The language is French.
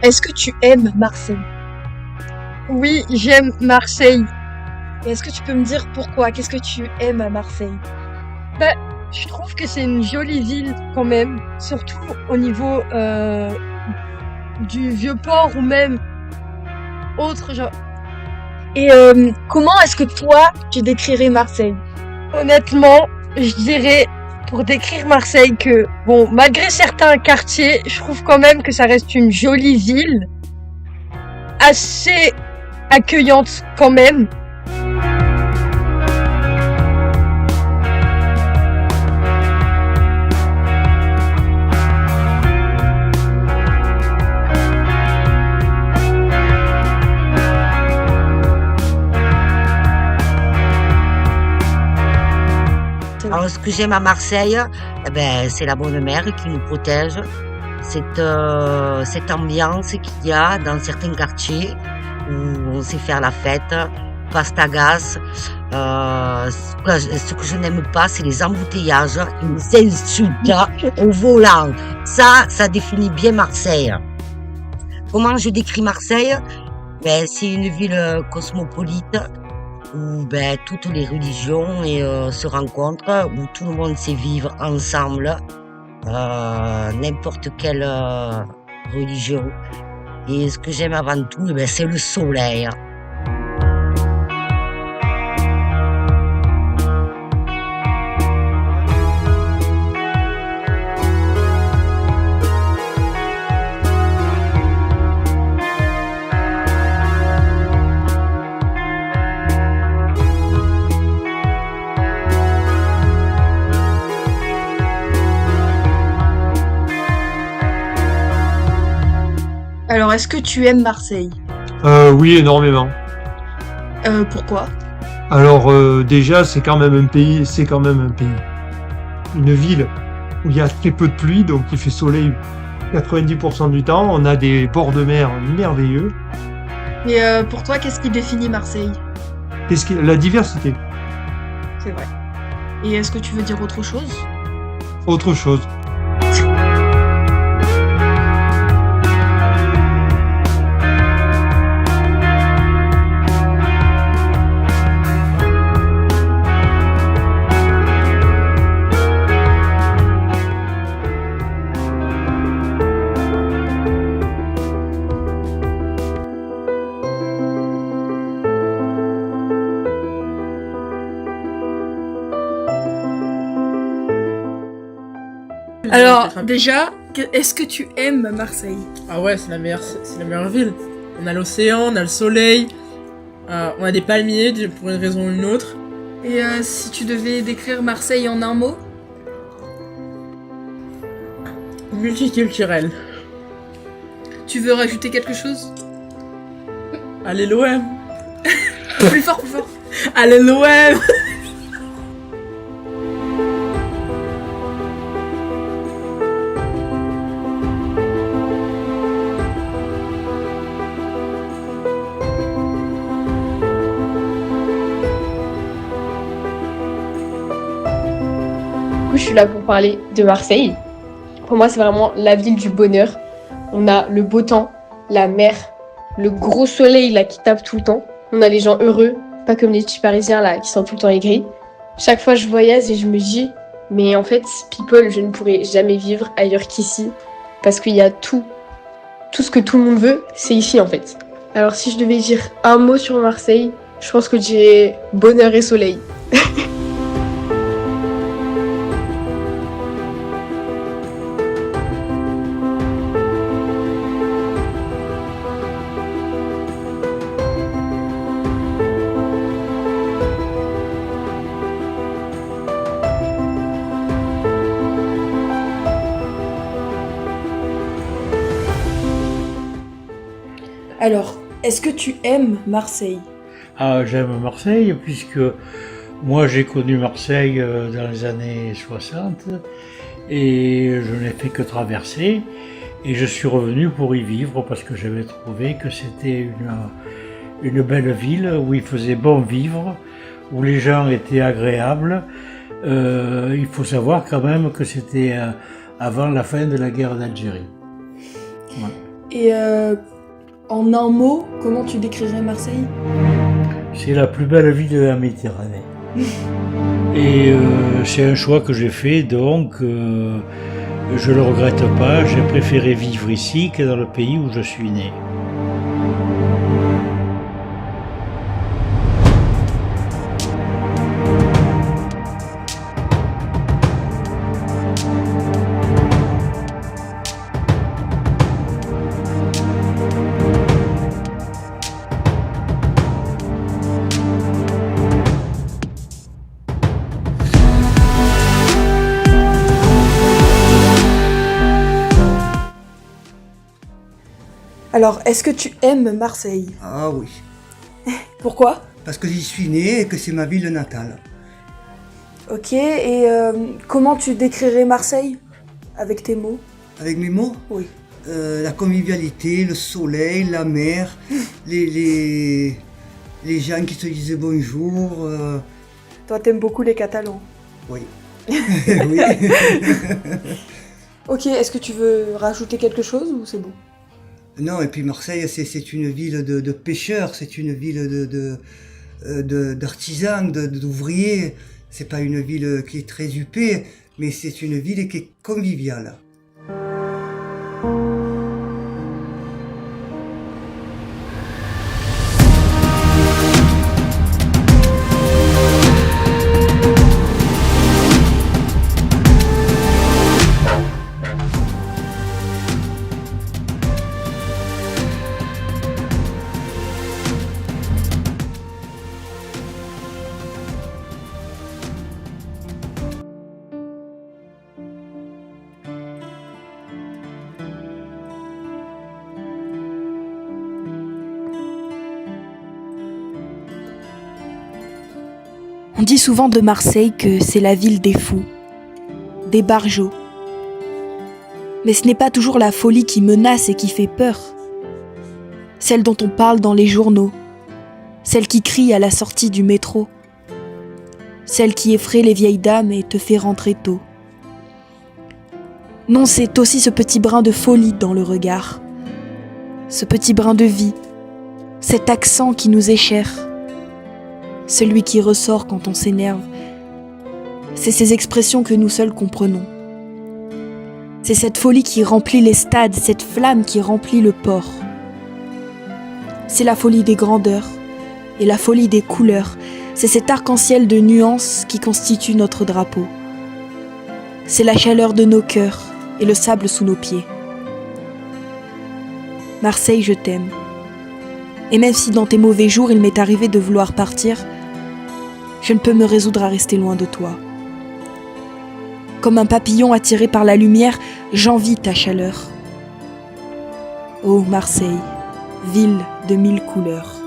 est-ce que tu aimes Marseille? Oui, j'aime Marseille. Et est-ce que tu peux me dire pourquoi? Qu'est-ce que tu aimes à Marseille? Bah, je trouve que c'est une jolie ville quand même, surtout au niveau du Vieux-Port ou même autre genre. Et comment est-ce que toi, tu décrirais Marseille? Honnêtement, je dirais pour décrire Marseille que, bon, malgré certains quartiers, je trouve quand même que ça reste une jolie ville, assez accueillante quand même. Alors, ce que j'aime à Marseille, c'est la bonne mère qui nous protège. Cette ambiance qu'il y a dans certains quartiers où on sait faire la fête, Pastagas. Ce que je n'aime pas, c'est les embouteillages et les insultes au volant. Ça définit bien Marseille. Comment je décris Marseille? C'est une ville cosmopolite où toutes les religions se rencontrent, où tout le monde sait vivre ensemble, n'importe quelle religion. Et ce que j'aime avant tout, c'est le soleil. Alors, est-ce que tu aimes Marseille? Oui, énormément. Pourquoi? Alors déjà, c'est quand même un pays. Une ville où il y a très peu de pluie, donc il fait soleil 90% du temps. On a des bords de mer merveilleux. Et pour toi, qu'est-ce qui définit Marseille? La diversité. C'est vrai. Et est-ce que tu veux dire autre chose? Autre chose. Alors, déjà, est-ce que tu aimes Marseille? Ah ouais, c'est la meilleure ville. On a l'océan, on a le soleil, on a des palmiers pour une raison ou une autre. Et si tu devais décrire Marseille en un mot? Multiculturel. Tu veux rajouter quelque chose? Allez l'OM. Plus fort, plus fort. Allez l'OM. Je suis là pour parler de Marseille. Pour moi, c'est vraiment la ville du bonheur. On a le beau temps, la mer, le gros soleil là qui tape tout le temps. On a les gens heureux, pas comme les petits Parisiens là qui sont tout le temps aigris. Chaque fois, je voyage et je me dis, mais en fait, people, je ne pourrais jamais vivre ailleurs qu'ici parce qu'il y a tout ce que tout le monde veut, c'est ici en fait. Alors, si je devais dire un mot sur Marseille, je pense que je dirais bonheur et soleil. Alors, est-ce que tu aimes Marseille? Ah, j'aime Marseille puisque moi j'ai connu Marseille dans les années 60 et je n'ai fait que traverser et je suis revenu pour y vivre parce que j'avais trouvé que c'était une belle ville où il faisait bon vivre, où les gens étaient agréables. Il faut savoir quand même que c'était avant la fin de la guerre d'Algérie. Ouais. Et en un mot, comment tu décrirais Marseille? C'est la plus belle ville de la Méditerranée. Et c'est un choix que j'ai fait, donc je le regrette pas. J'ai préféré vivre ici que dans le pays où je suis né. Alors, est-ce que tu aimes Marseille? Ah oui, Pourquoi? parce que j'y suis né et que c'est ma ville natale. Ok, et comment tu décrirais Marseille? Avec tes mots? Avec mes mots, Oui. la convivialité, le soleil, la mer, les gens qui te disent bonjour. Toi, t'aimes beaucoup les Catalans. Oui. Oui. Ok, est-ce que tu veux rajouter quelque chose ou c'est bon? Non, et puis Marseille, c'est une ville de pêcheurs, c'est une ville d'artisans, d'ouvriers. C'est pas une ville qui est très huppée, mais c'est une ville qui est conviviale. On dit souvent de Marseille que c'est la ville des fous, des barjots. Mais ce n'est pas toujours la folie qui menace et qui fait peur. Celle dont on parle dans les journaux, celle qui crie à la sortie du métro, celle qui effraie les vieilles dames et te fait rentrer tôt. Non, c'est aussi ce petit brin de folie dans le regard, ce petit brin de vie, cet accent qui nous est cher. Celui qui ressort quand on s'énerve. C'est ces expressions que nous seuls comprenons. C'est cette folie qui remplit les stades, cette flamme qui remplit le port. C'est la folie des grandeurs et la folie des couleurs. C'est cet arc-en-ciel de nuances qui constitue notre drapeau. C'est la chaleur de nos cœurs et le sable sous nos pieds. Marseille, je t'aime. Et même si dans tes mauvais jours il m'est arrivé de vouloir partir, je ne peux me résoudre à rester loin de toi. Comme un papillon attiré par la lumière, j'envie ta chaleur. Ô Marseille, ville de mille couleurs.